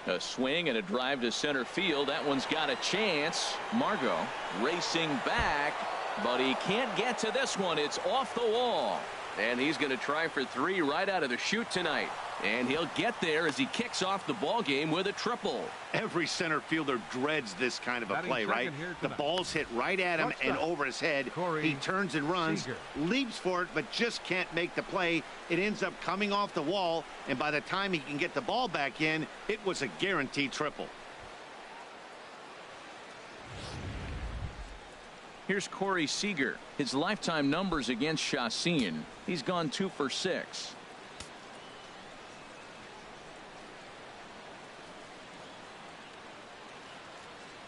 A swing and a drive to center field. That one's got a chance. Margot racing back, but he can't get to this one. It's off the wall. And he's going to try for 3 right out of the chute tonight. And he'll get there as he kicks off the ball game with a triple. Every center fielder dreads this kind of a play, right? The ball's hit right at him and over his head. He turns and runs, Seeger leaps for it, but just can't make the play. It ends up coming off the wall, and by the time he can get the ball back in, it was a guaranteed triple. Here's Seeger. His lifetime numbers against Chacin. He's gone 2 for 6.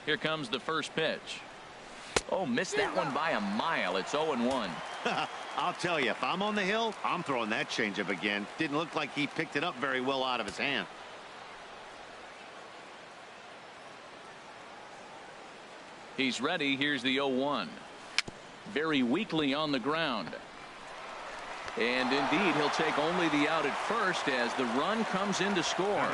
Here comes the first pitch. Oh, missed that one by a mile. It's 0-1. I'll tell you, if I'm on the hill, I'm throwing that changeup again. Didn't look like he picked it up very well out of his hand. He's ready. Here's the 0-1. Very weakly on the ground. And indeed, he'll take only the out at first as the run comes in to score.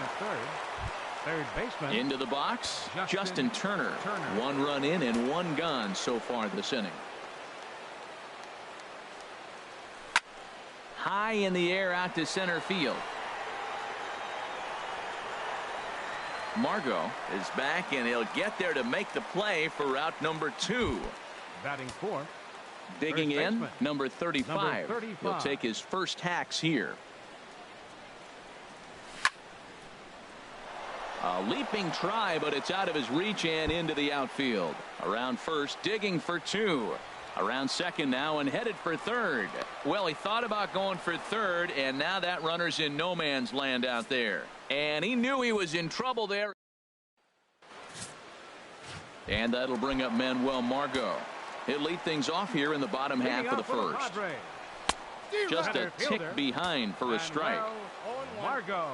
Third baseman. Into the box, Justin Turner. 1 run in and 1 gone so far this inning. High in the air out to center field. Margot is back, and he'll get there to make the play for route number 2. Batting 4th. Digging in, number 35. He'll take his first hacks here. A leaping try, but it's out of his reach and into the outfield. Around first, digging for 2. Around second now and headed for third. Well, he thought about going for third, and now that runner's in no man's land out there. And he knew he was in trouble there. And that'll bring up Manuel Margot. He'll lead things off here in the bottom half of the first. Just a tick behind for a strike. Margot.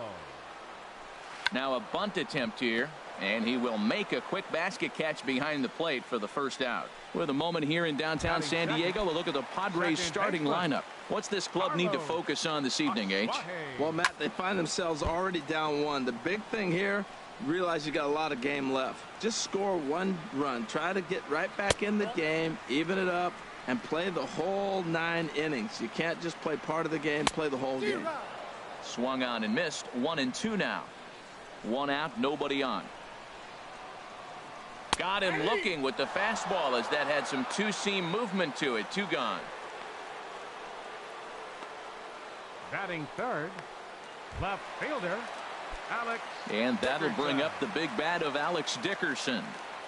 Now a bunt attempt here, and he will make a quick basket catch behind the plate for the first out. With a moment here in downtown San Diego, we'll look at the Padres starting lineup. What's this club need to focus on this evening, H? Well, Matt, they find themselves already down 1. The big thing here, realize you got a lot of game left. Just score 1 run. Try to get right back in the game, even it up, and play the whole 9 innings. You can't just play part of the game, play the whole game. Swung on and missed. 1-2 now. 1 out, nobody on. Got him looking with the fastball as that had some 2-seam movement to it. 2 gone. Batting third, left fielder, Alex. And that'll bring up the big bat of Alex Dickerson.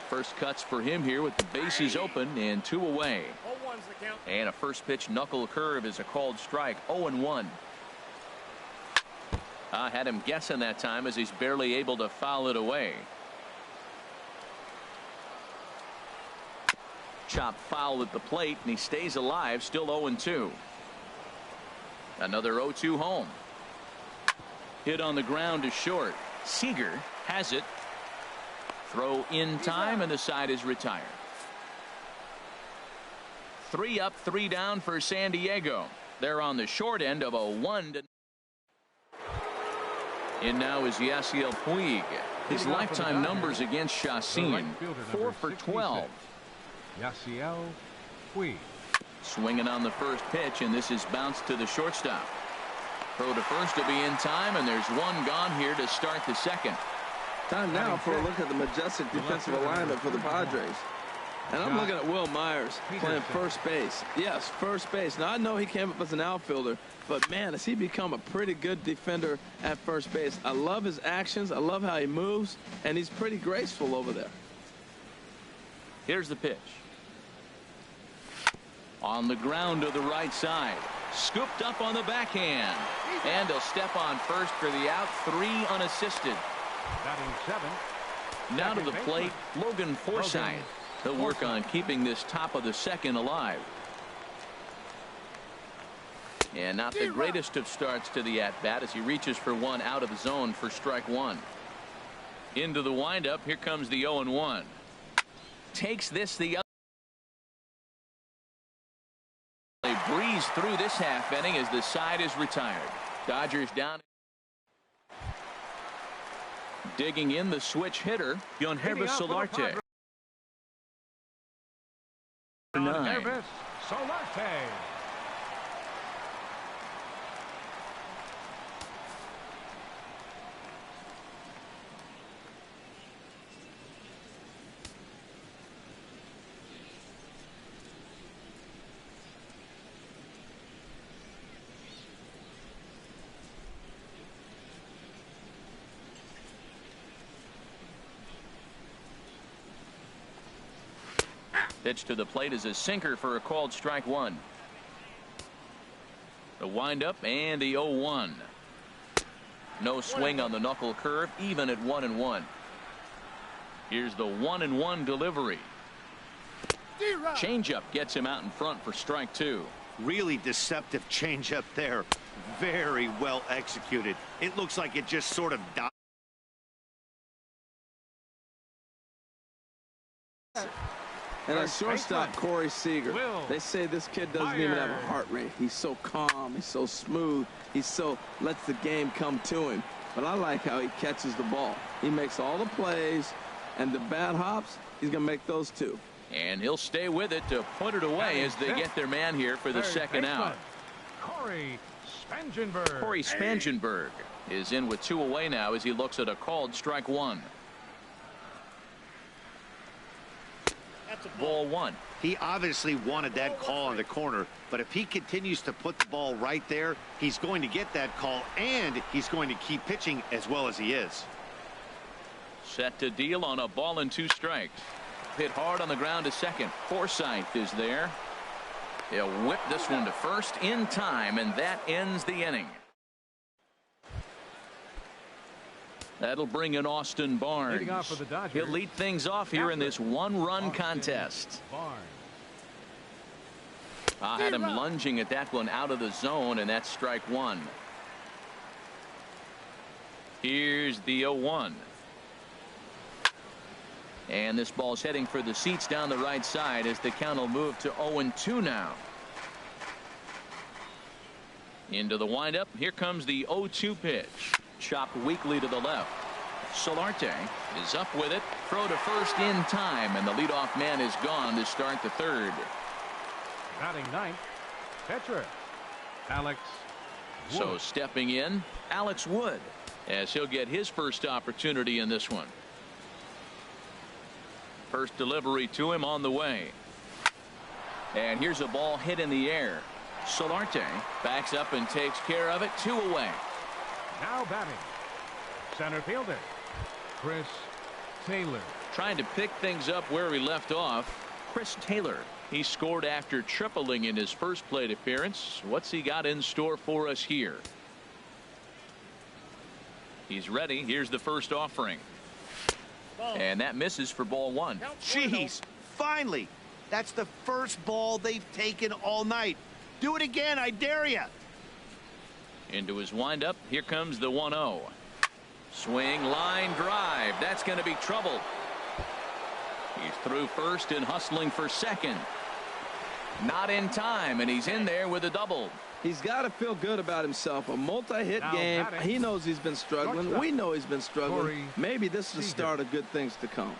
First cuts for him here with the bases open and 2 away. And a first pitch knuckle curve is a called strike. 0-1. I had him guessing that time as he's barely able to foul it away. Chop foul at the plate, and he stays alive, still 0-2. Another 0-2 home. Hit on the ground to short. Seeger has it. Throw in time, and the side is retired. 3 up, 3 down for San Diego. They're on the short end of a 1-0. In now is Yasiel Puig. His lifetime numbers against Chacin, 4 for 12. Yasiel Puig. Swinging on the first pitch, and this is bounced to the shortstop. Throw to first to be in time, and there's 1 gone here to start the second. Time now for a look at the majestic defensive alignment for the Padres. And I'm looking at Will Myers playing first base. Yes, first base. Now, I know he came up as an outfielder, but, man, has he become a pretty good defender at first base. I love his actions. I love how he moves, and he's pretty graceful over there. Here's the pitch. On the ground to the right side. Scooped up on the backhand. And he'll step on first for the out. 3 unassisted. Batting 7. Now to the plate, Logan Forsyth. He'll work on keeping this top of the second alive. And not the greatest of starts to the at-bat as he reaches for 1 out of the zone for strike 1. Into the windup. Here comes the 0-1. Takes this the other. They breeze through this half inning as the side is retired. Dodgers down. Digging in, the switch hitter, Untitled Solarte. 9. Untitled Solarte. Pitch to the plate is a sinker for a called strike 1. The windup and the 0-1. No swing on the knuckle curve, even at 1-1. Here's the 1-1 delivery. Changeup gets him out in front for strike 2. Really deceptive changeup there. Very well executed. It looks like it just sort of died. And a shortstop, Corey Seeger. They say this kid doesn't even have a heart rate. He's so calm. He's so smooth. He so lets the game come to him. But I like how he catches the ball. He makes all the plays, and the bad hops, he's going to make those too. And he'll stay with it to put it away as they get their man here for the second out. Corey Spangenberg. Corey Spangenberg is in with 2 away now as he looks at a called strike 1. Ball 1. He obviously wanted that call on the corner, but if he continues to put the ball right there, he's going to get that call, and he's going to keep pitching as well as he is. Set to deal on a ball and 2 strikes. Hit hard on the ground to second. Forsyth is there. He'll whip this one to first in time, and that ends the inning. That'll bring in Austin Barnes. Leading off for the Dodgers, he'll lead things off here in this 1-run contest. I had him lunging at that one out of the zone, and that's strike 1. Here's the 0-1. And this ball's heading for the seats down the right side as the count will move to 0-2 now. Into the windup. Here comes the 0-2 pitch. Chopped weakly to the left. Solarte is up with it. Throw to first in time, and the leadoff man is gone to start the third. Batting 9th, pitcher Alex Wood. So stepping in, Alex Wood, as he'll get his first opportunity in this one. First delivery to him on the way. And here's a ball hit in the air. Solarte backs up and takes care of it. 2 away. Now batting, center fielder Chris Taylor. Trying to pick things up where he left off. Chris Taylor. He scored after tripling in his first plate appearance. What's he got in store for us here? He's ready. Here's the first offering. And that misses for ball 1. Jeez, finally. That's the first ball they've taken all night. Do it again, I dare you. Into his windup. Here comes the 1-0. Swing, line drive. That's going to be trouble. He's through first and hustling for second. Not in time, and he's in there with a double. He's got to feel good about himself. A multi-hit game. He knows he's been struggling. We know he's been struggling. Maybe this is the start of good things to come.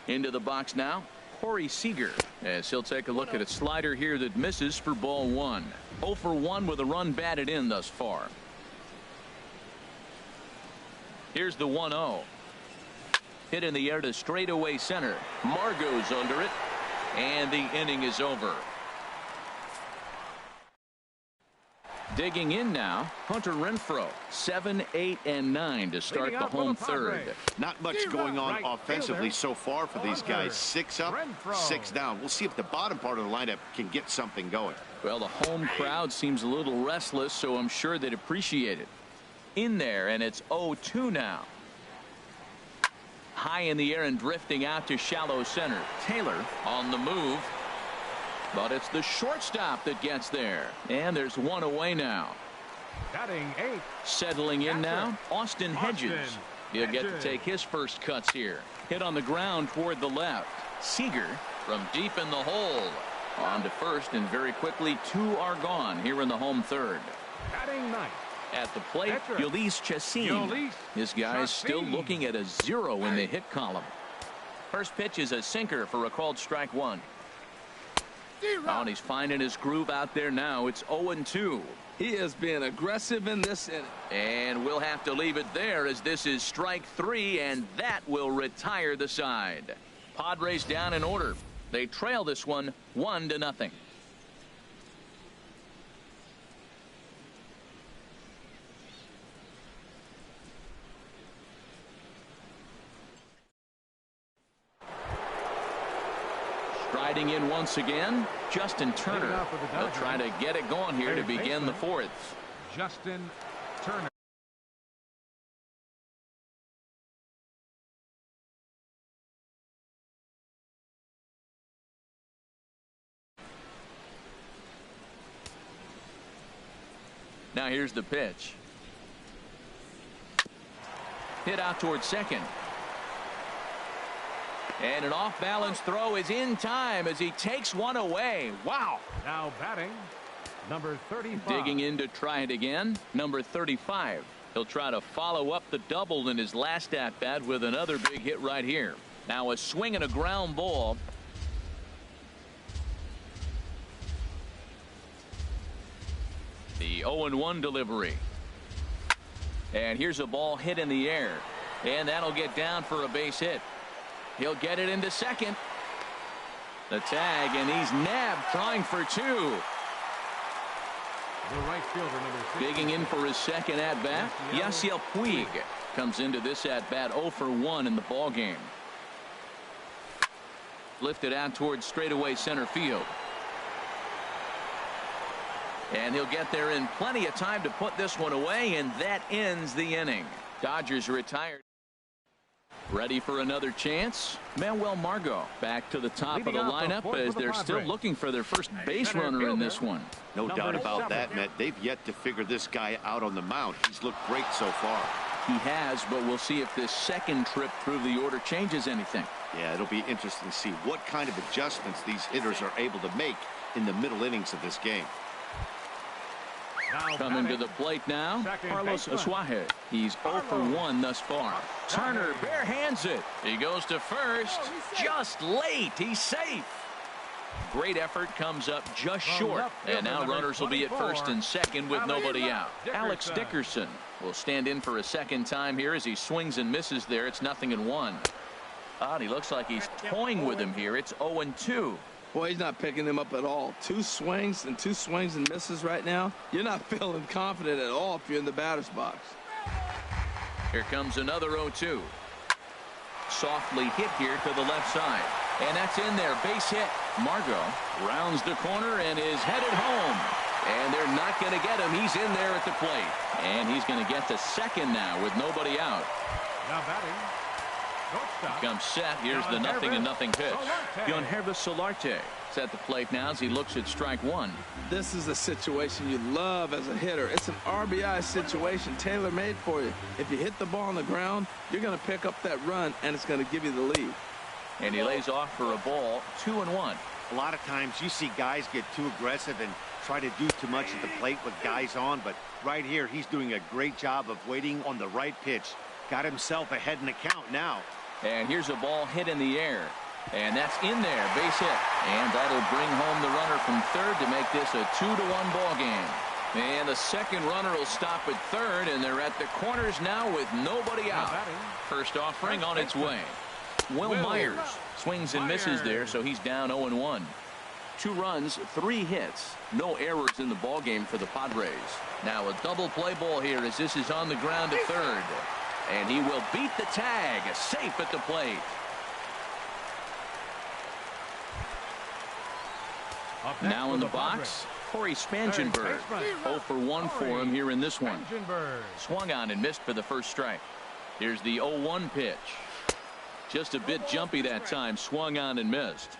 Into the box now, Corey Seeger, as he'll take a look at a slider here that misses for ball 1. 0 for 1 with a run batted in thus far. Here's the 1-0. Hit in the air to straightaway center. Margot's under it, and the inning is over. Digging in now, Hunter Renfroe. 7, 8, and 9 to start the home third. Not much going on offensively so far for these guys. 6 up, 6 down. We'll see if the bottom part of the lineup can get something going. Well, the home crowd seems a little restless, so I'm sure they'd appreciate it. In there, and it's 0-2 now. High in the air and drifting out to shallow center. Taylor on the move. But it's the shortstop that gets there. And there's 1 away now. Batting 8. Settling in now, Austin Hedges. He'll get to take his first cuts here. Hit on the ground toward the left. Seeger from deep in the hole. On to first, and very quickly 2 are gone here in the home third. Batting ninth. At the plate, Ulysses Chassin. This guy's still looking at a 0 in the hit column. First pitch is a sinker for a called strike 1. Oh, and he's finding his groove out there now. It's 0-2. He is being aggressive in this inning. And we'll have to leave it there, as this is strike 3, and that will retire the side. Padres down in order. They trail this one 1-0. Striding in once again, Justin Turner. They'll try to get it going here to begin the fourth. Justin Turner. Now here's the pitch. Hit out towards second. And an off-balance throw is in time as he takes one away. Wow. Now batting, number 35. Digging in to try it again, number 35. He'll try to follow up the double in his last at-bat with another big hit right here. Now a swing and a ground ball. The 0-1 delivery. And here's a ball hit in the air. And that'll get down for a base hit. He'll get it into second. The tag, and he's nabbed trying for 2. The right fielder, number 6. Digging in for his second at-bat, Yasiel Puig comes into this at-bat 0 for 1 in the ball game. Lifted out towards straightaway center field. And he'll get there in plenty of time to put this one away, and that ends the inning. Dodgers retired. Ready for another chance? Manuel Margot back to the top of the lineup as they're still looking for their first base runner in this one. No doubt about that, Matt. They've yet to figure this guy out on the mound. He's looked great so far. He has, but we'll see if this second trip through the order changes anything. Yeah, it'll be interesting to see what kind of adjustments these hitters are able to make in the middle innings of this game. Coming to the plate now, Carlos Asuaje. He's 0 for 1 thus far. Turner bare hands it. He goes to first. Just late. He's safe. Great effort, comes up just short. And now runners will be at first and second with nobody out. Alex Dickerson will stand in for a second time here as he swings and misses there. It's 0-1. And he looks like he's toying with him here. It's 0-2. Boy, he's not picking him up at all. 2 swings and misses right now. You're not feeling confident at all if you're in the batter's box. Here comes another 0-2. Softly hit here to the left side. And that's in there. Base hit. Margot rounds the corner and is headed home. And they're not going to get him. He's in there at the plate. And he's going to get to second now with nobody out. Now batting. Comes set. Here's the 0-0 pitch. Yangervis Solarte is at the plate now as he looks at strike 1. This is a situation you love as a hitter. It's an RBI situation tailor-made for you. If you hit the ball on the ground, you're going to pick up that run, and it's going to give you the lead. And he lays off for a ball. 2-1. A lot of times you see guys get too aggressive and try to do too much at the plate with guys on, but right here he's doing a great job of waiting on the right pitch. Got himself ahead in the count now. And here's a ball hit in the air. And that's in there. Base hit. And that'll bring home the runner from third to make this a 2-1 ball game. And the second runner will stop at third, and they're at the corners now with nobody out. First offering on its way. Will Myers swings and misses there, so he's down 0-1. 2 runs, 3 hits. No errors in the ball game for the Padres. Now a double play ball here as this is on the ground to third. And he will beat the tag, safe at the plate. Now in the box, Corey Spangenberg. 0 for 1 for him here in this one. Swung on and missed for the first strike. Here's the 0-1 pitch. Just a bit jumpy that time. Swung on and missed.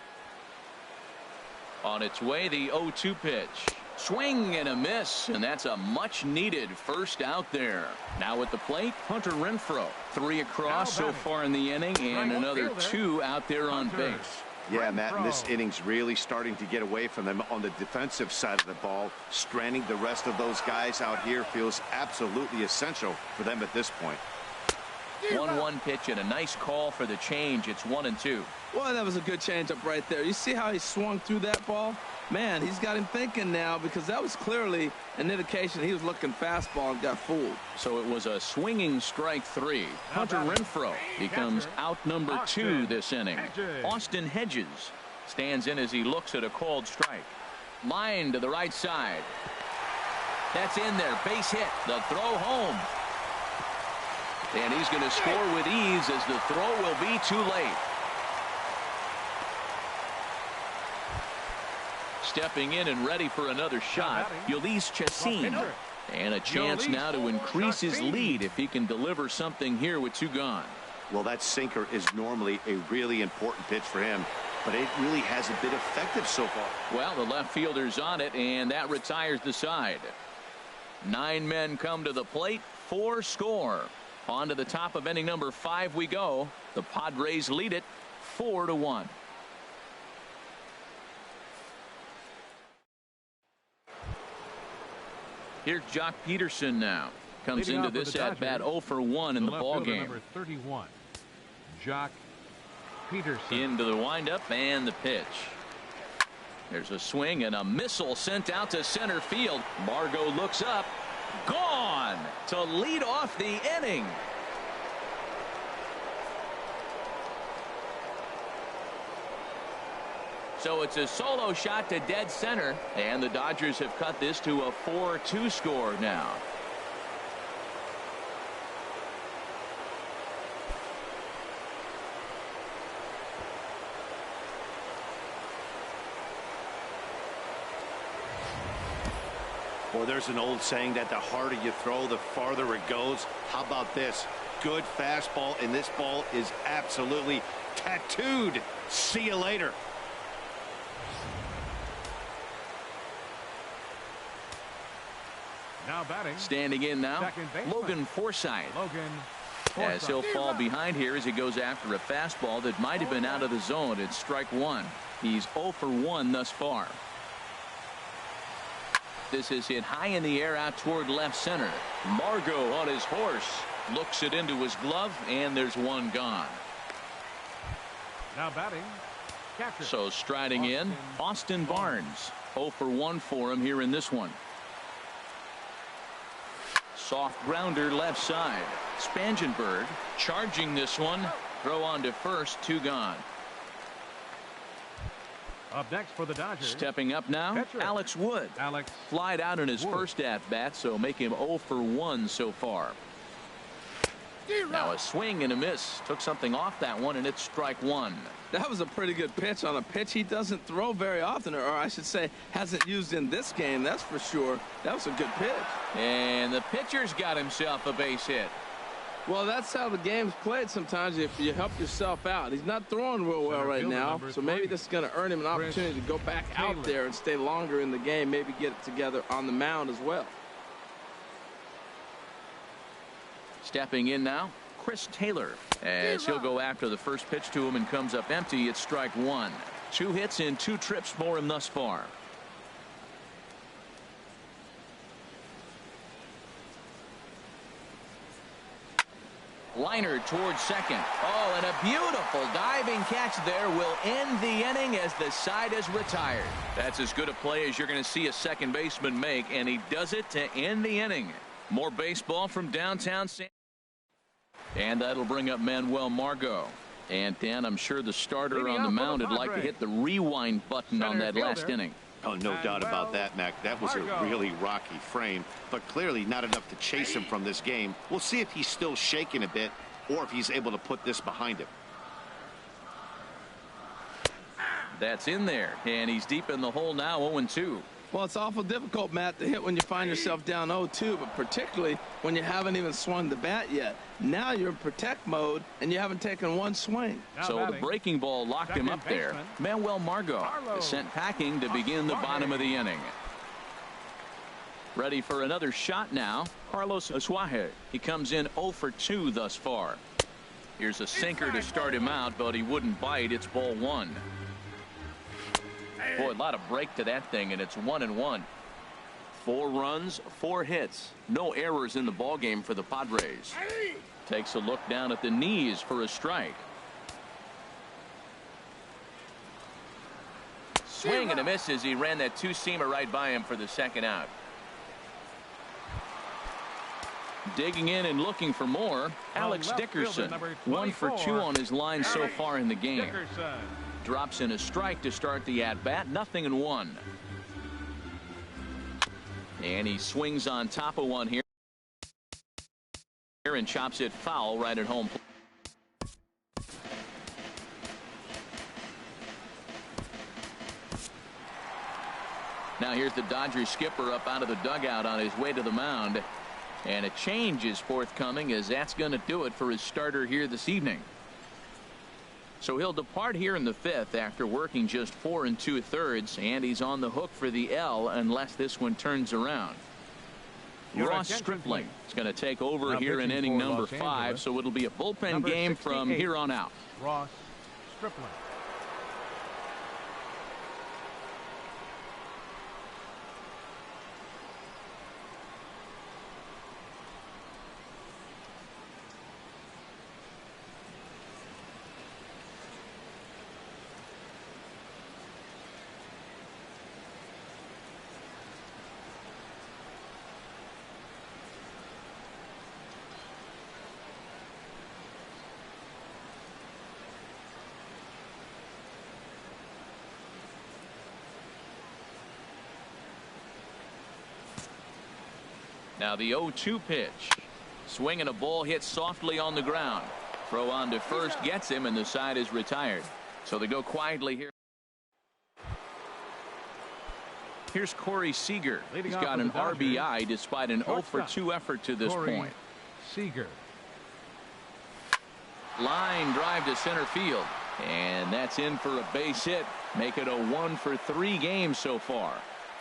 On its way, the 0-2 pitch. Swing and a miss, and that's a much-needed first out there. Now at the plate, Hunter Renfroe. 3 across so far in the inning, and another 2 out there on base. Yeah, Matt, and this inning's really starting to get away from them on the defensive side of the ball. Stranding the rest of those guys out here feels absolutely essential for them at this point. 1-1 pitch and a nice call for the change. It's 1-2. Well, that was a good changeup right there. You see how he swung through that ball? Man, he's got him thinking now, because that was clearly an indication he was looking fastball and got fooled. So it was a swinging strike 3. Hunter Renfroe becomes out number 2 this inning. Austin Hedges stands in as he looks at a called strike. Line to the right side. That's in there. Base hit. The throw home. And he's going to score with ease, as the throw will be too late. Stepping in and ready for another shot, Ulysses Chassin. And a chance now to increase his lead if he can deliver something here with 2 gone. Well, that sinker is normally a really important pitch for him, but it really hasn't been effective so far. Well, the left fielder's on it, and that retires the side. 9 men come to the plate, 4 score. On to the top of inning number 5 we go. The Padres lead it 4-1. Here's Jock Peterson now. Comes into this at bat 0 for 1 in the ball game. Number 31, Jock Peterson. Into the windup and the pitch. There's a swing and a missile sent out to center field. Margot looks up. Gone to lead off the inning. So it's a solo shot to dead center, and the Dodgers have cut this to a 4-2 score now. Well, there's an old saying that the harder you throw, the farther it goes. How about this? Good fastball, and this ball is absolutely tattooed. See you later. Now batting. Standing in now, Logan Forsyth. As he'll fall behind here as he goes after a fastball that might have been out of the zone. It's strike 1. He's 0 for 1 thus far. This is hit high in the air out toward left center. Margot on his horse looks it into his glove, and there's 1 gone. Now batting, catcher. So striding in, Austin Barnes. 0 for 1 for him here in this one. Soft grounder left side. Spangenberg charging this one. Throw on to first, 2 gone. Up next for the Dodgers. Stepping up now, Catcher. Alex Wood. Flied out in his first at-bat, so make him 0 for 1 so far. Now a swing and a miss. Took something off that one, and it's strike 1. That was a pretty good pitch on a pitch he doesn't throw very often, or I should say hasn't used in this game, that's for sure. That was a good pitch. And the pitcher's got himself a base hit. Well, that's how the game's played sometimes, if you help yourself out. He's not throwing real well right now, so maybe this is going to earn him an opportunity to go back out there and stay longer in the game, maybe get it together on the mound as well. Stepping in now, Chris Taylor, as he'll go after the first pitch to him and comes up empty. It's strike 1. 2 hits in 2 trips for him thus far. Liner towards second. Oh, and a beautiful diving catch there will end the inning as the side is retired. That's as good a play as you're going to see a second baseman make, and he does it to end the inning. More baseball from downtown San. And that'll bring up Manuel Margot. And Dan, I'm sure the starter on the mound would like to hit the rewind button on that last inning. Oh, no doubt about that, Mac. That was a really rocky frame, but clearly not enough to chase him from this game. We'll see if he's still shaking a bit or if he's able to put this behind him. That's in there, and he's deep in the hole now, 0-2. Well, it's awful difficult, Matt, to hit when you find yourself down 0-2, but particularly when you haven't even swung the bat yet. Now you're in protect mode, and you haven't taken 1 swing. So the breaking ball locked him up there. Manuel Margot is sent packing to begin the bottom of the inning. Ready for another shot now. Carlos Asuaje. He comes in 0 for 2 thus far. Here's a sinker to start him out, but he wouldn't bite. It's ball 1. Boy, a lot of break to that thing, and it's 1-1. 4 runs, 4 hits. No errors in the ballgame for the Padres. Takes a look down at the knees for a strike. Swing and a miss as he ran that two-seamer right by him for the second out. Digging in and looking for more, Alex Dickerson. 1 for 2 on his line so far in the game. Drops in a strike to start the at-bat. 0-1. And he swings on top of one here and chops it foul right at home. Now here's the Dodgers skipper up out of the dugout on his way to the mound. And a change is forthcoming, as that's going to do it for his starter here this evening. So he'll depart here in the 5th after working just 4 2/3, and he's on the hook for the L unless this one turns around. Ross Stripling is going to take over here in inning number 5, so it'll be a bullpen game from here on out. Ross Stripling. Now the 0-2 pitch. Swinging a ball hit softly on the ground. Throw on to first gets him, and the side is retired. So they go quietly here. Here's Corey Seeger. He's got an RBI despite an 0 for 2 effort to this point. Seeger. Line drive to center field. And that's in for a base hit. Make it a 1 for 3 game so far.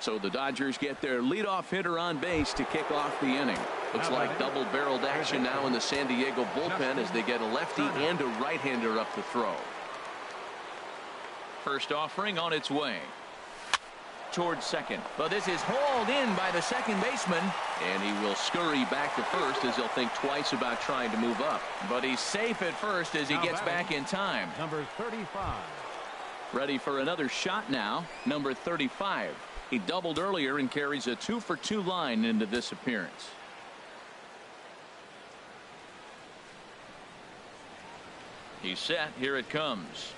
So the Dodgers get their leadoff hitter on base to kick off the inning. Looks like double-barreled action now in the San Diego bullpen as they get a lefty and a right-hander up to throw. First offering on its way towards second, but this is hauled in by the second baseman, and he will scurry back to first as he'll think twice about trying to move up. But he's safe at first as he gets back in time. Number 35. Ready for another shot now. Number 35. He doubled earlier and carries a 2 for 2 line into this appearance. He's set. Here it comes.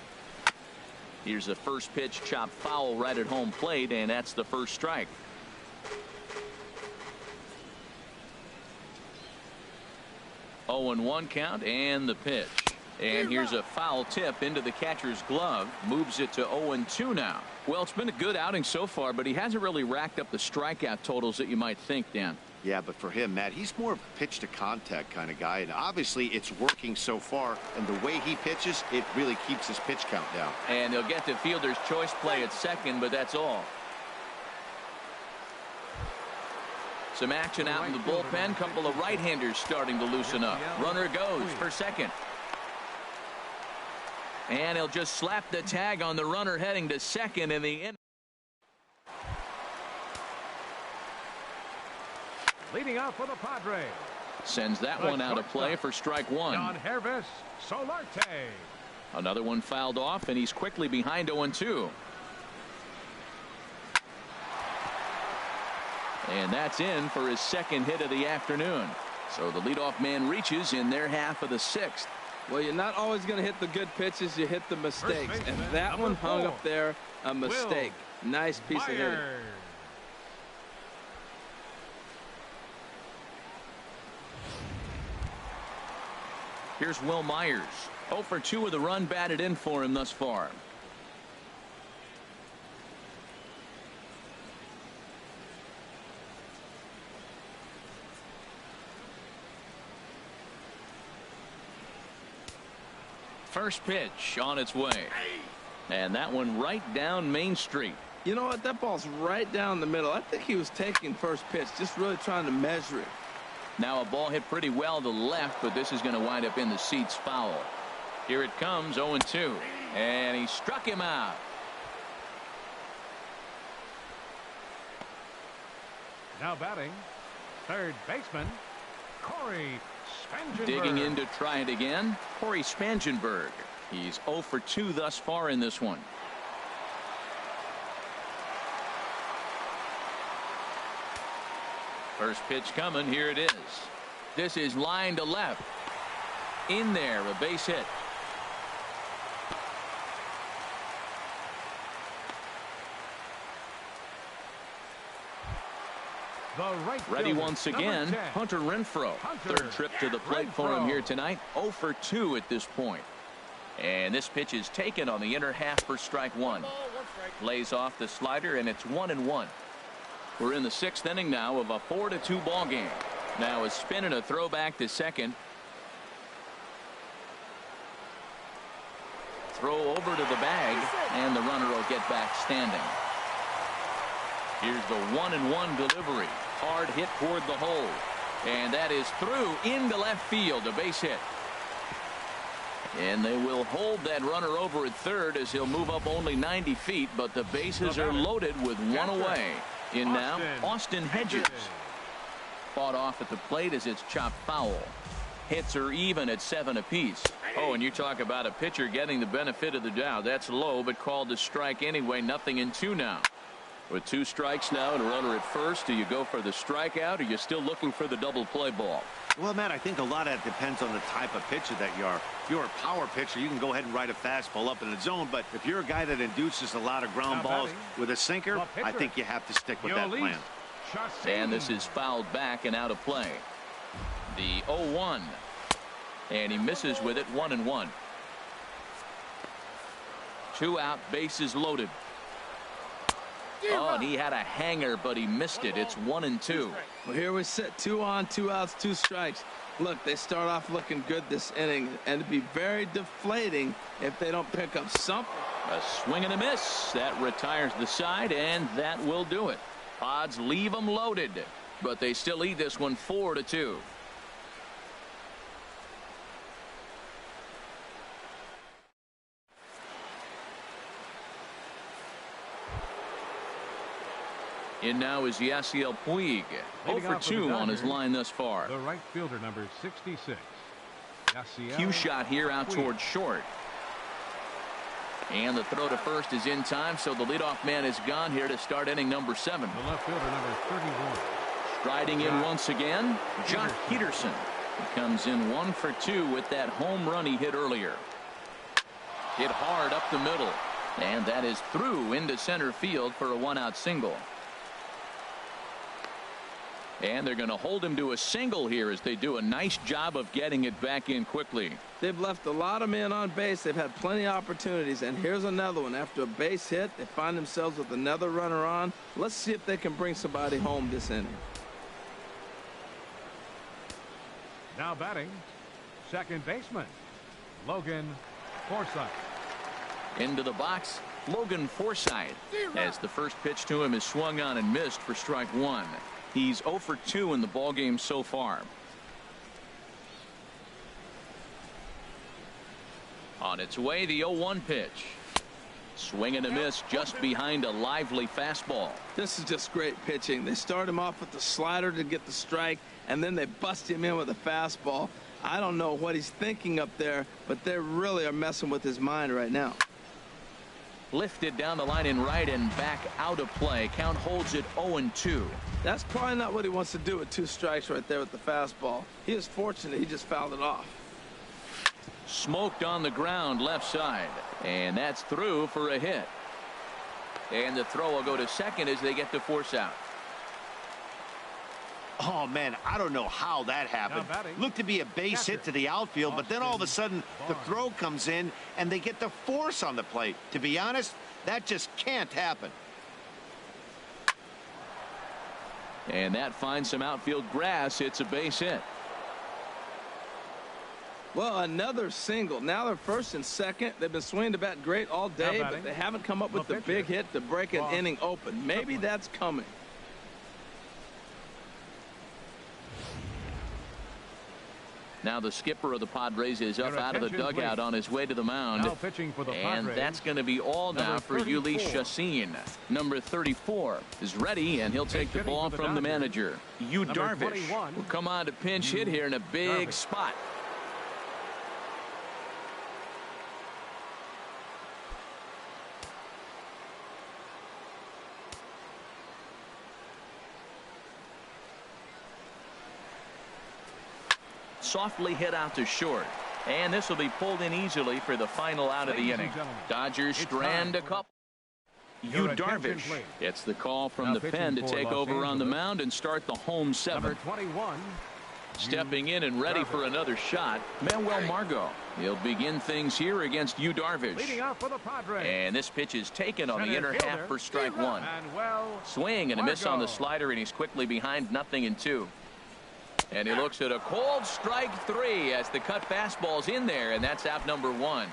Here's the first pitch, chopped foul right at home plate, and that's the first strike. Oh, 0-1 count, and the pitch. And here's a foul tip into the catcher's glove. Moves it to 0-2 now. Well, it's been a good outing so far, but he hasn't really racked up the strikeout totals that you might think, Dan. Yeah, but for him, Matt, he's more of a pitch to contact kind of guy, and obviously it's working so far, and the way he pitches, it really keeps his pitch count down. And they'll get to fielder's choice play at second, but that's all. Some action out in the bullpen. Couple of right-handers starting to loosen up. Runner goes for second. And he'll just slap the tag on the runner heading to second in the inning. Leading off for the Padres. Sends that one out of play for strike 1. Don Hervis Solarte. Another one fouled off, and he's quickly behind 0-2. And that's in for his second hit of the afternoon. So the leadoff man reaches in their half of the 6th. Well, you're not always going to hit the good pitches. You hit the mistakes. And that one hung up there, a mistake. Nice piece of hitting. Here's Will Myers. 0 for 2 with a run batted in for him thus far. First pitch on its way. And that one right down Main Street. You know what? That ball's right down the middle. I think he was taking first pitch, just really trying to measure it. Now a ball hit pretty well to left, but this is going to wind up in the seats foul. Here it comes, 0-2. And he struck him out. Now batting, third baseman, Corey Spangenberg. Digging in to try it again, Corey Spangenberg. He's 0 for 2 thus far in this one. First pitch coming. Here it is. This is line to left. In there, a base hit. Ready once again, Hunter Renfroe. Third trip to the plate for him here tonight. 0 for 2 at this point. And this pitch is taken on the inner half for strike one. Lays off the slider, and it's 1-1. We're in the 6th inning now of a 4-2 ball game. Now a spin and a throw back to second. Throw over to the bag, and the runner will get back standing. Here's the 1-1 delivery. Hard hit toward the hole. And that is through into left field, a base hit. And they will hold that runner over at third as he'll move up only 90 feet, but the bases are loaded with one away. In now, Austin Hedges. Fought off at the plate as it's chopped foul. Hits are even at 7 apiece. Oh, and you talk about a pitcher getting the benefit of the doubt. That's low, but called to strike anyway. 0-2 now. With 2 strikes now and a runner at first, do you go for the strikeout, or are you still looking for the double play ball? Well, Matt, I think a lot of that depends on the type of pitcher that you are. If you're a power pitcher, you can go ahead and ride a fastball up in the zone. But if you're a guy that induces a lot of ground balls with a sinker, I think you have to stick with that plan. And this is fouled back and out of play. The 0-1. And he misses with it. 1-1. 2 out, bases loaded. Oh, and he had a hanger, but he missed it. It's 1-2. Well, here we sit, 2 on, 2 outs, 2 strikes. Look, they start off looking good this inning, and it'd be very deflating if they don't pick up something. A swing and a miss. That retires the side, and that will do it. Pods leave them loaded, but they still lead this one 4-2. In now is Yasiel Puig. 0 for 2 on his line thus far. The right fielder, number 66. Cue shot here out toward short. And the throw to first is in time, so the leadoff man is gone here to start inning number 7. The left fielder, number 31. Striding in once again, Jock Peterson. He comes in 1 for 2 with that home run he hit earlier. Hit hard up the middle. And that is through into center field for a 1-out single. And they're going to hold him to a single here as they do a nice job of getting it back in quickly. They've left a lot of men on base. They've had plenty of opportunities. And here's another one. After a base hit, they find themselves with another runner on. Let's see if they can bring somebody home this inning. Now batting, second baseman, Logan Forsyth. Into the box, Logan Forsyth, as the first pitch to him is swung on and missed for strike one. He's 0 for 2 in the ballgame so far. On its way, the 0-1 pitch. Swing and a miss just behind a lively fastball. This is just great pitching. They start him off with the slider to get the strike, and then they bust him in with a fastball. I don't know what he's thinking up there, but they really are messing with his mind right now. Lifted down the line in right and back out of play. Count holds it 0-2. That's probably not what he wants to do with 2 strikes right there with the fastball. He is fortunate he just fouled it off. Smoked on the ground left side, and that's through for a hit. And the throw will go to second as they get to force out. Oh, man, I don't know how that happened. Looked to be a base hit to the outfield, but then all of a sudden the throw comes in and they get the force on the plate. To be honest, that just can't happen. And that finds some outfield grass. It's a base hit. Well, another single. Now they're first and second. They've been swinging the bat great all day, but they haven't come up with the big hit to break an inning open. Maybe that's coming. Now the skipper of the Padres is up out of the dugout on his way to the mound. And that's going to be all now for Yuli Chacin. Number 34 is ready, and he'll take the ball from the manager. Yu Darvish will come on to pinch hit here in a big spot. Softly hit out to short, and this will be pulled in easily for the final out of the inning. Dodgers strand a couple. Yu Darvish gets the call from the pen to take over on the mound and start the home seventh. Stepping in and ready for another shot, Manuel Margot. He'll begin things here against Yu Darvish. And this pitch is taken on the inner half for strike one. Swing and a miss on the slider, and he's quickly behind 0-2. And he looks at a cold strike three as the cut fastball's in there, and that's out number one.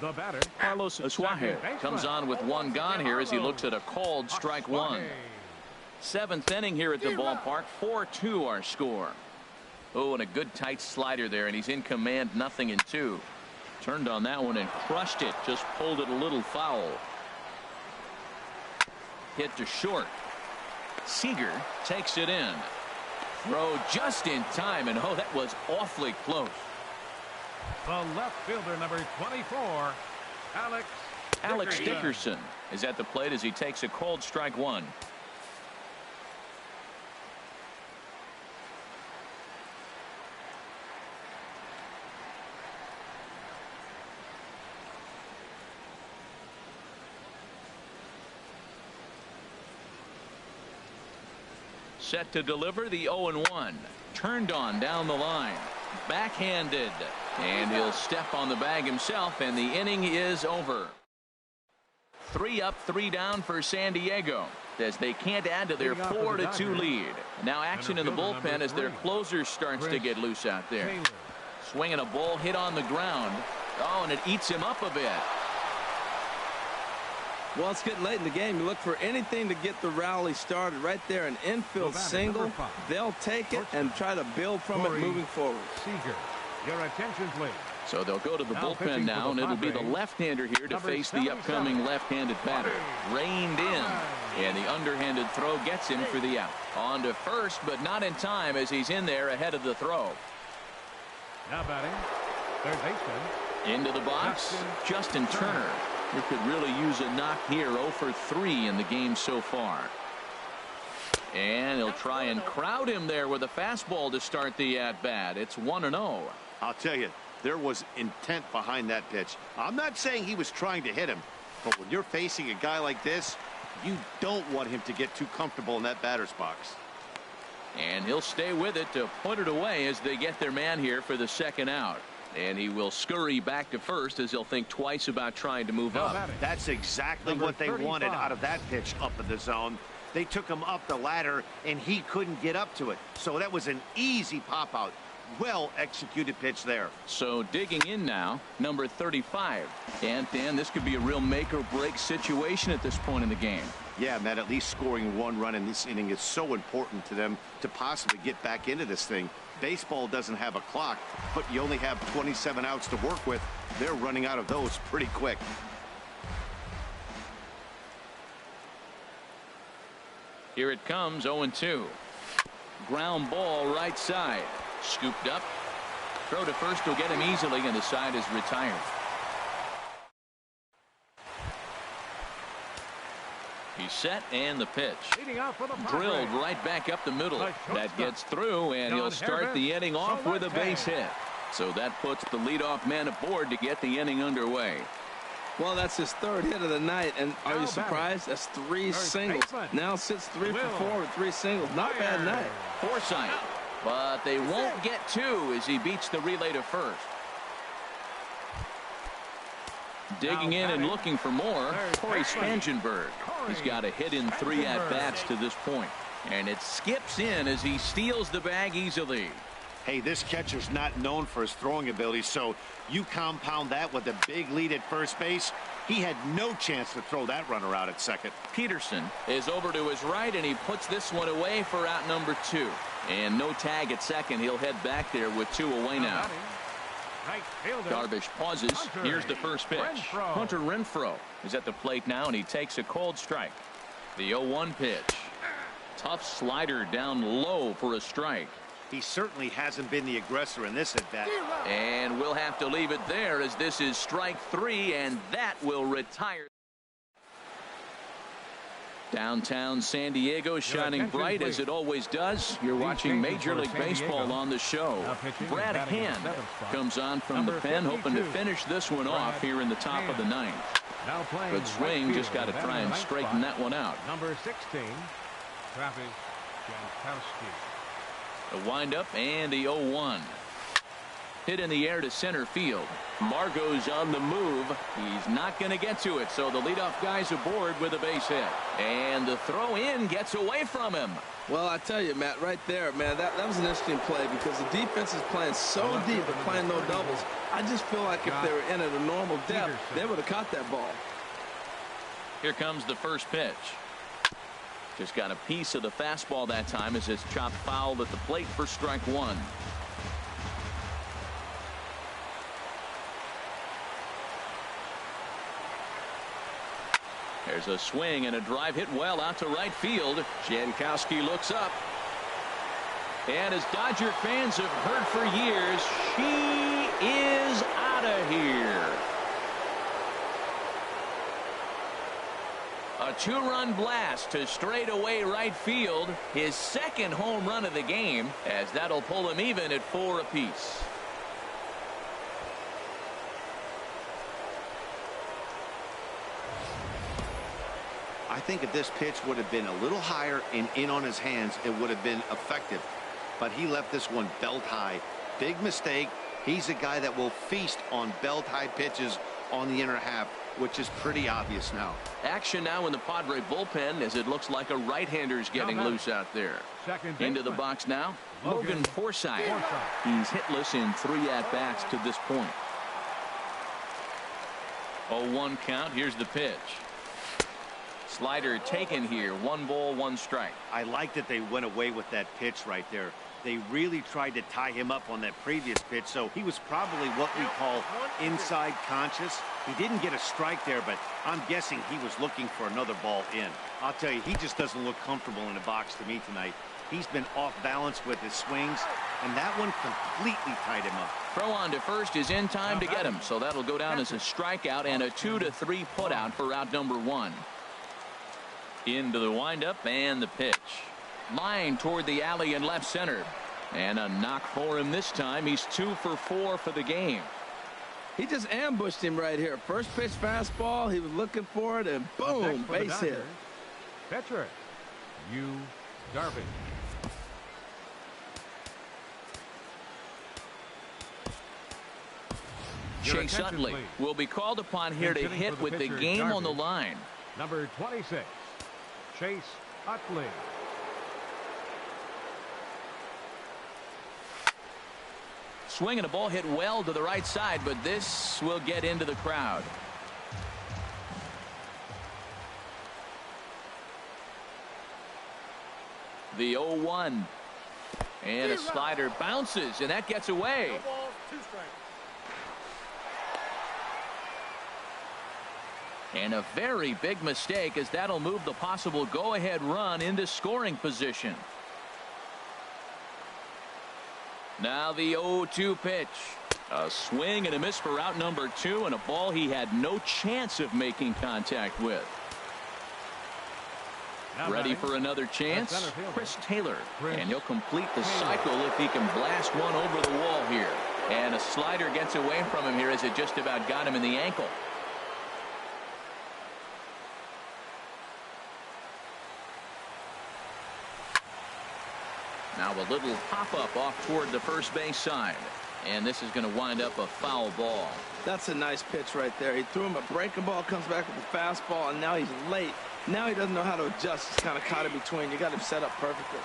The batter, Carlos Asuaje comes on with one gone here as he looks at a cold strike one. Seventh inning here at the ballpark. 4-2 our score. Oh, and a good tight slider there, and he's in command 0-2. Turned on that one and crushed it. Just pulled it a little foul. Hit to short. Seeger takes it in. Throw just in time, and oh, that was awfully close. The left fielder, number 24, Alex Dickerson is at the plate as he takes a cold strike one. Set to deliver the 0-1. Turned on down the line. Backhanded. And he'll step on the bag himself, and the inning is over. 3 up, 3 down for San Diego as they can't add to their 4-2 lead. Now action in the bullpen as their closer starts to get loose out there. Swinging a ball hit on the ground. Oh, and it eats him up a bit. Well, it's getting late in the game. You look for anything to get the rally started right there. An infield single. They'll take it and try to build from it moving forward. Seeger, your attention, please. So they'll go to the bullpen now, and it'll be the left-hander here to face the upcoming left-handed batter. Reined in, and the underhanded throw gets him for the out. On to first, but not in time as he's in there ahead of the throw. Now batting, third baseman. Into the box, Justin Turner. He could really use a knock here. 0 for 3 in the game so far. And he'll try and crowd him there with a fastball to start the at-bat. It's 1-0. I'll tell you, there was intent behind that pitch. I'm not saying he was trying to hit him, but when you're facing a guy like this, you don't want him to get too comfortable in that batter's box. And he'll stay with it to put it away as they get their man here for the second out. And he will scurry back to first as he'll think twice about trying to move up. That's exactly what they wanted out of that pitch up in the zone. They took him up the ladder, and he couldn't get up to it. So that was an easy pop-out. Well-executed pitch there. So digging in now, number 35. And, Dan, this could be a real make-or-break situation at this point in the game. Yeah, Matt, at least scoring 1 run in this inning is so important to them to possibly get back into this thing. Baseball doesn't have a clock, but you only have 27 outs to work with. They're running out of those pretty quick. Here it comes, 0-2. Ground ball right side. Scooped up. Throw to first will get him easily, and the side is retired. He's set, and the pitch. Drilled right back up the middle. That gets through, and he'll start the inning off with a base hit. So that puts the leadoff man aboard to get the inning underway. Well, that's his third hit of the night, and are you surprised? That's 3 singles. Now sits 3 for 4 with 3 singles. Not a bad night. Forsyth, but they won't get 2 as he beats the relay to first. Digging in and looking for more, Corey Spangenberg. He's got a hit in 3 at-bats to this point. And it skips in as he steals the bag easily. Hey, this catcher's not known for his throwing ability, so you compound that with a big lead at first base. He had no chance to throw that runner out at second. Peterson is over to his right, and he puts this one away for out number 2. And no tag at second. He'll head back there with 2 away now. Darvish pauses. Here's the first pitch. Hunter Renfroe is at the plate now, and he takes a cold strike. The 0-1 pitch. Tough slider down low for a strike. He certainly hasn't been the aggressor in this at bat. And we'll have to leave it there, as this is strike 3, and that will retire. Downtown San Diego shining bright as it always does. You're watching Major League Baseball on the show. Brad Hand comes on from the pen, hoping to finish this one off here in the top of the 9th. Good swing, just got to try and straighten that one out. Number 16, Travis Jankowski. The windup and the 0-1. Hit in the air to center field. Margot's on the move. He's not going to get to it, so the leadoff guy's aboard with a base hit. And the throw in gets away from him. Well, I tell you, Matt, right there, man, that was an interesting play because the defense is playing so deep and playing no doubles. I just feel like if they were in at a normal depth, they would have caught that ball. Here comes the first pitch. Just got a piece of the fastball that time as it's chopped foul at the plate for strike 1. There's a swing and a drive hit well out to right field. Jankowski looks up. And as Dodger fans have heard for years, she is out of here. A 2-run blast to straightaway right field. His second home run of the game, as that'll pull him even at 4 apiece. I think if this pitch would have been a little higher and in on his hands, it would have been effective. But he left this one belt high. Big mistake. He's a guy that will feast on belt high pitches on the inner half, which is pretty obvious now. Action now in the Padre bullpen, as it looks like a right-hander's getting loose out there. Into the box now, Logan Forsyth. He's hitless in 3 at-bats to this point. 0-1 count. Here's the pitch. Slider taken here. 1 ball, 1 strike. I like that they went away with that pitch right there. They really tried to tie him up on that previous pitch, so he was probably what we call inside conscious. He didn't get a strike there, but I'm guessing he was looking for another ball in. I'll tell you, he just doesn't look comfortable in the box to me tonight. He's been off balance with his swings, and that one completely tied him up. Throw on to first is in time to get him, so that'll go down as a strikeout and a 2-3 putout for out number 1. Into the windup and the pitch. Line toward the alley in left center. And a knock for him this time. He's 2 for 4 for the game. He just ambushed him right here. First pitch fastball. He was looking for it, and boom, base hit. Pitcher, Darvish. Chase Utley will be called upon here to hit with the game on the line. Number 26, Chase Utley. Swing and a ball hit well to the right side, but this will get into the crowd. The 0-1. And a slider bounces, and that gets away. No balls, 2 strikes. And a very big mistake, as that'll move the possible go-ahead run into scoring position. Now the 0-2 pitch. A swing and a miss for out number 2, and a ball he had no chance of making contact with. Ready for another chance? Chris Taylor. And he'll complete the cycle if he can blast one over the wall here. And a slider gets away from him here as it just about got him in the ankle. Now a little hop-up off toward the first base side. And this is going to wind up a foul ball. That's a nice pitch right there. He threw him a breaking ball, comes back with a fastball, and now he's late. Now he doesn't know how to adjust. He's kind of caught in between. You got him set up perfectly.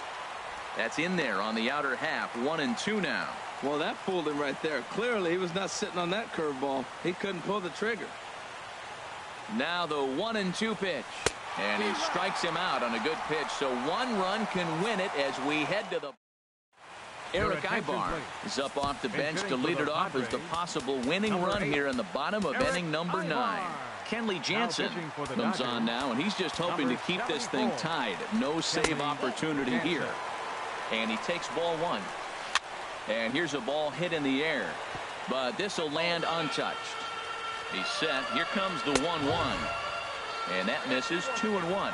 That's in there on the outer half. 1-2 now. Well, that fooled him right there. Clearly, he was not sitting on that curveball. He couldn't pull the trigger. Now the 1-2 pitch. And he strikes him out on a good pitch. So 1 run can win it as we head to the... Eric Ibar is up off the bench to lead it off as the possible winning run here in the bottom of inning number 9. Kenley Jansen comes on now, and he's just hoping to keep this thing tied. No save opportunity here. And he takes ball 1. And here's a ball hit in the air. But this will land untouched. He's set. Here comes the 1-1. And that misses. 2-1.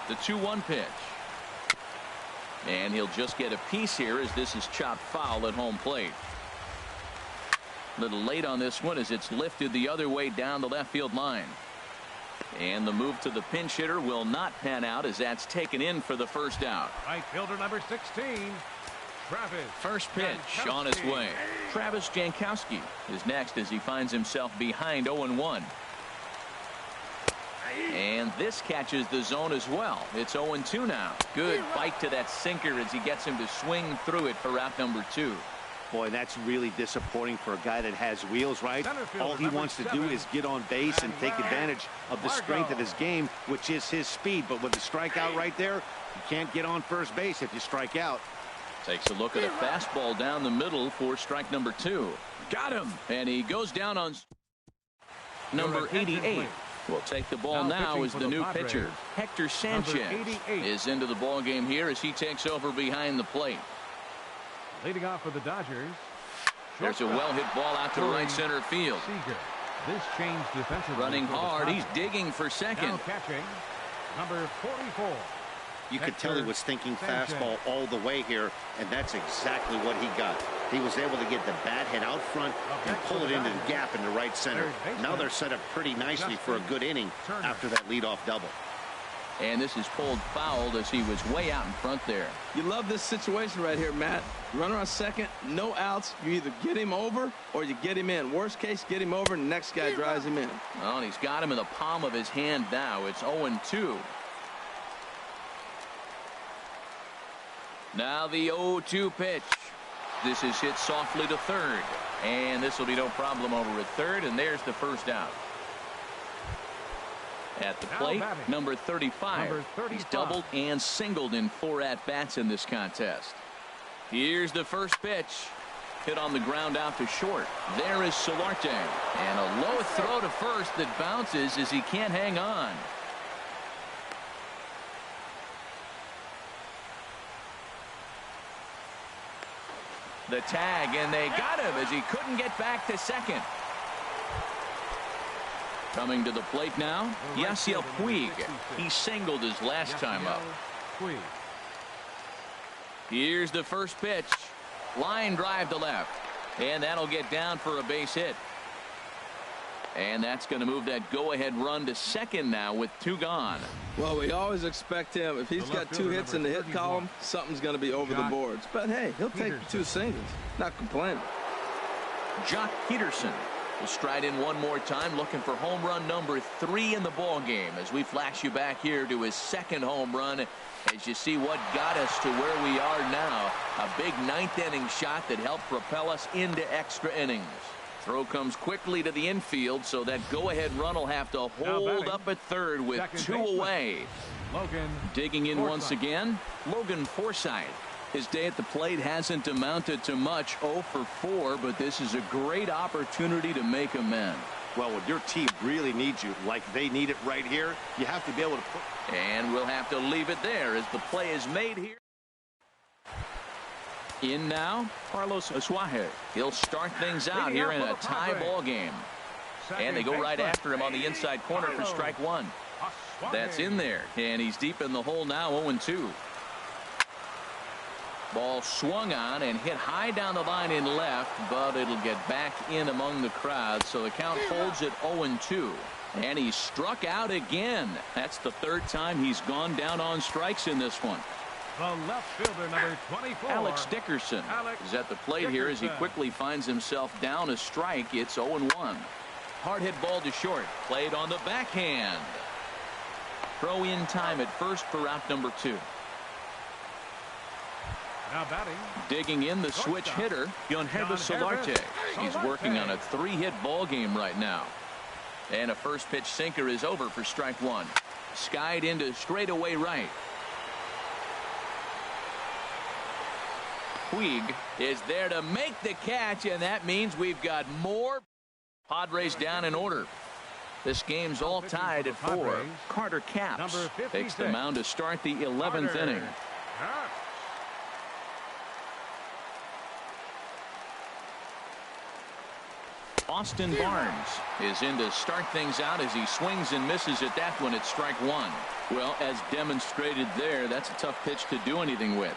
The 2-1 pitch. And he'll just get a piece here as this is chopped foul at home plate. A little late on this one as it's lifted the other way down the left field line. And the move to the pinch hitter will not pan out as that's taken in for the first out. Right fielder number 16, Travis. First pitch on its way. Travis Jankowski is next as he finds himself behind 0-1. And this catches the zone as well. It's 0-2 now. Good bite to that sinker as he gets him to swing through it for out number 2. Boy, that's really disappointing for a guy that has wheels, right? All he wants to do is get on base and take advantage of the strength of his game, which is his speed. But with the strikeout right there, you can't get on first base if you strike out. Takes a look at a fastball down the middle for strike number 2. Got him. And he goes down on number 88. We'll take the ball now as the new pitcher. Hector Sanchez is into the ball game here as he takes over behind the plate. Leading off for the Dodgers. There's a well-hit ball out to right center field. Seeger. This change defensively. Running hard. He's digging for second. Now catching, number 44. You could tell he was thinking fastball all the way here, and that's exactly what he got. He was able to get the bat head out front and pull it into the gap in the right center. Now they're set up pretty nicely for a good inning after that leadoff double. And this is pulled foul as he was way out in front there. You love this situation right here, Matt. Runner on second, no outs. You either get him over or you get him in. Worst case, get him over and the next guy drives him in. Well, and he's got him in the palm of his hand now. It's 0-2. Now the 0-2 pitch. This is hit softly to third. And this will be no problem over at third. And there's the first out. At the plate, number 35. He's doubled and singled in 4 at-bats in this contest. Here's the first pitch. Hit on the ground out to short. There is Solarte. And a low throw to first that bounces as he can't hang on. The tag, and they got him as he couldn't get back to second. Coming to the plate now, Yasiel Puig. He singled his last time up. Here's the first pitch. Line drive to left. And that'll get down for a base hit. And that's going to move that go-ahead run to second now with 2 gone. Well, we always expect him. If he's got 2 hits in the hit column, something's going to be over the boards. But, hey, he'll take 2 singles. Not complaining. Jock Peterson will stride in one more time, looking for home run number 3 in the ball game as we flash you back here to his 2nd home run as you see what got us to where we are now. A big 9th inning shot that helped propel us into extra innings. Throw comes quickly to the infield, so that go-ahead run will have to hold up at third with 2 away. Logan digging in Forsyth. once again, Logan Forsyth. His day at the plate hasn't amounted to much, 0 for 4, but this is a great opportunity to make amends. Well, when your team really needs you, like they need it right here, you have to be able to put... And we'll have to leave it there as the play is made here. In now, Carlos Asuaje. He'll start things out here in a tie ball game. And they go right after him on the inside corner for strike 1. That's in there, and he's deep in the hole now, 0-2. Ball swung on and hit high down the line in left, but it'll get back in among the crowd, so the count holds at 0-2. And he struck out again. That's the 3rd time he's gone down on strikes in this one. The left fielder, number 24. Alex Dickerson is at the plate here as he quickly finds himself down a strike. It's 0-1. Hard hit ball to short. Played on the backhand. Throw in time at first for out number 2. Now batting. Digging in the switch hitter, Hector Sanchez. He's working on a 3-hit ball game right now. And a first pitch sinker is over for strike one. Skied into straightaway right. Puig is there to make the catch, and that means we've got more. Padres down in order. This game's all tied at 4. Carter Capps takes the mound to start the 11th inning. Austin Barnes is in to start things out as he swings and misses at that one at strike one. Well, as demonstrated there, that's a tough pitch to do anything with.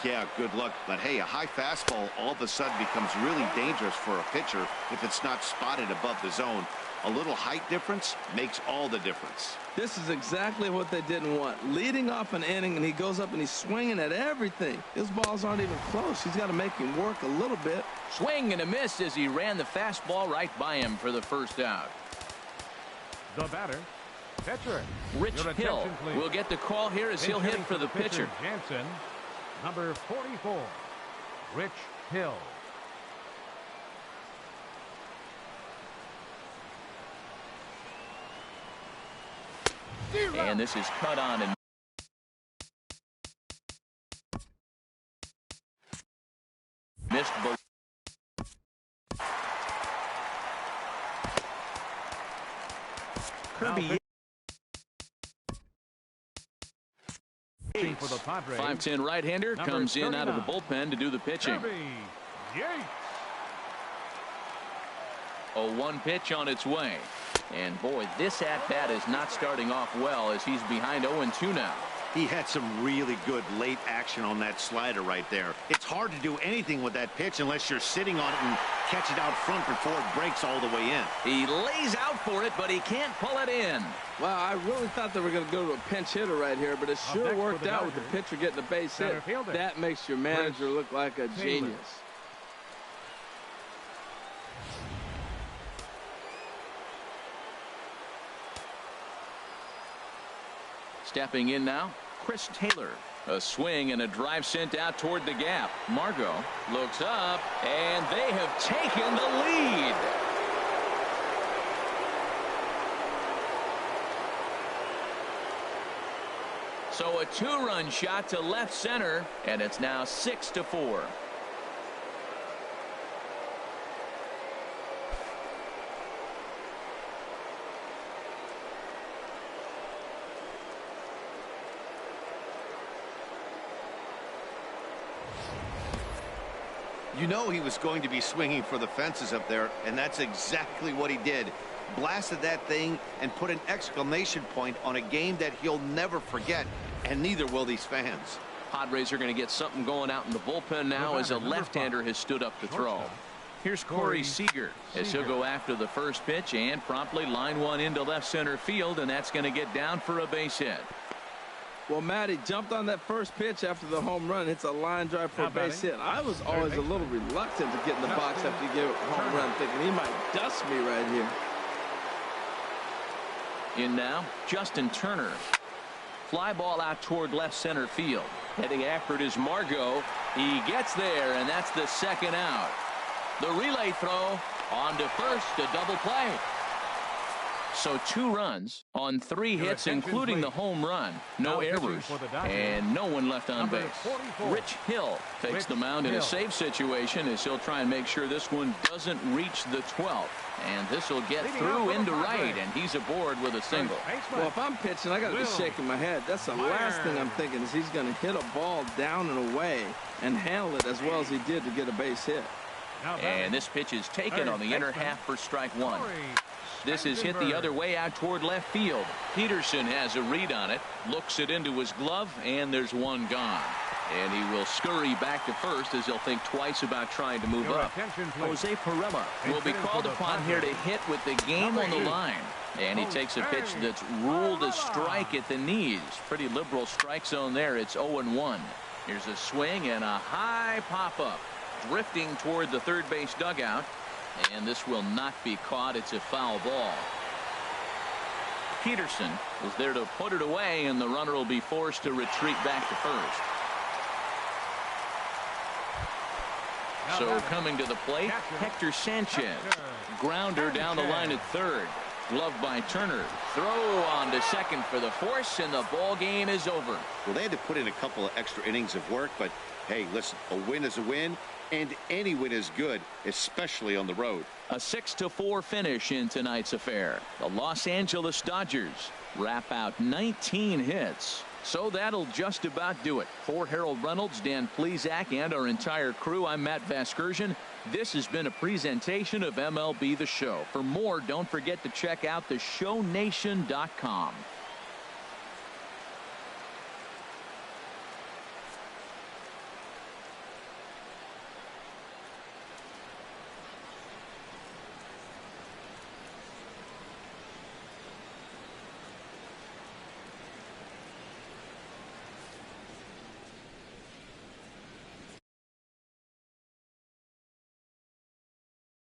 Yeah, good luck. But hey, a high fastball all of a sudden becomes really dangerous for a pitcher if it's not spotted above the zone. A little height difference makes all the difference. This is exactly what they didn't want. Leading off an inning, and he goes up and he's swinging at everything. His balls aren't even close. He's got to make him work a little bit. Swing and a miss as he ran the fastball right by him for the first out. The batter, pitcher. Rich Hill will get the call here as he'll hit for the pitcher. Jansen, number 44, Rich Hill. And this is cut on and missed both. Kirby. For the Padres. 5'10" right-hander comes in out of the bullpen to do the pitching. 0-1 pitch on its way. And boy, this at-bat is not starting off well as he's behind 0-2 now. He had some really good late action on that slider right there. It's hard to do anything with that pitch unless you're sitting on it and catch it out front before it breaks all the way in. He lays out for it, but he can't pull it in. Wow, I really thought they were going to go to a pinch hitter right here, but it sure worked out with the pitcher getting a base hit. That makes your manager look like a genius. Stepping in now, Chris Taylor. A swing and a drive sent out toward the gap. Margot looks up, and they have taken the lead. So a 2-run shot to left center, and it's now 6-4. You know he was going to be swinging for the fences up there, and that's exactly what he did. Blasted that thing and put an exclamation point on a game that he'll never forget, and neither will these fans. Padres are going to get something going out in the bullpen now as a left-hander has stood up to throw. Here's Corey Seeger as he'll go after the first pitch and promptly line one into left center field, and that's going to get down for a base hit. Well, Matty jumped on that first pitch after the home run. It's a line drive for a base hit. I was always a little reluctant to get in the box after you give a home run, thinking he might dust me right here. In now, Justin Turner. Fly ball out toward left center field. Heading after it is Margot. He gets there, and that's the second out. The relay throw on to first, a double play. So 2 runs on 3 hits, including the home run. No errors, and no one left on base. Rich Hill takes the mound in a save situation as he'll try and make sure this one doesn't reach the 12th. And this will get through into right, and he's aboard with a single. Well, if I'm pitching, I got to be shaking my head. That's the last thing I'm thinking is he's going to hit a ball down and away and handle it as well as he did to get a base hit. And this pitch is taken on the inner half for strike one. This is hit the other way out toward left field. Peterson has a read on it, looks it into his glove, and there's one gone. And he will scurry back to first as he'll think twice about trying to move up. Jose Perella will be called upon here to hit with the game on the line. And he takes a pitch that's ruled a strike at the knees. Pretty liberal strike zone there. It's 0-1. Here's a swing and a high pop-up. Drifting toward the third base dugout. And this will not be caught. It's a foul ball. Peterson is there to put it away, and the runner will be forced to retreat back to first. So coming to the plate, Hector Sanchez. Grounder down the line at third. Gloved by Turner. Throw on to second for the force, and the ball game is over. Well, they had to put in a couple of extra innings of work, but hey, listen, a win is a win, and any win is good, especially on the road. A 6-4 finish in tonight's affair. The Los Angeles Dodgers wrap out 19 hits. So that'll just about do it. For Harold Reynolds, Dan Plesac, and our entire crew, I'm Matt Vasgersian. This has been a presentation of MLB The Show. For more, don't forget to check out theshownation.com.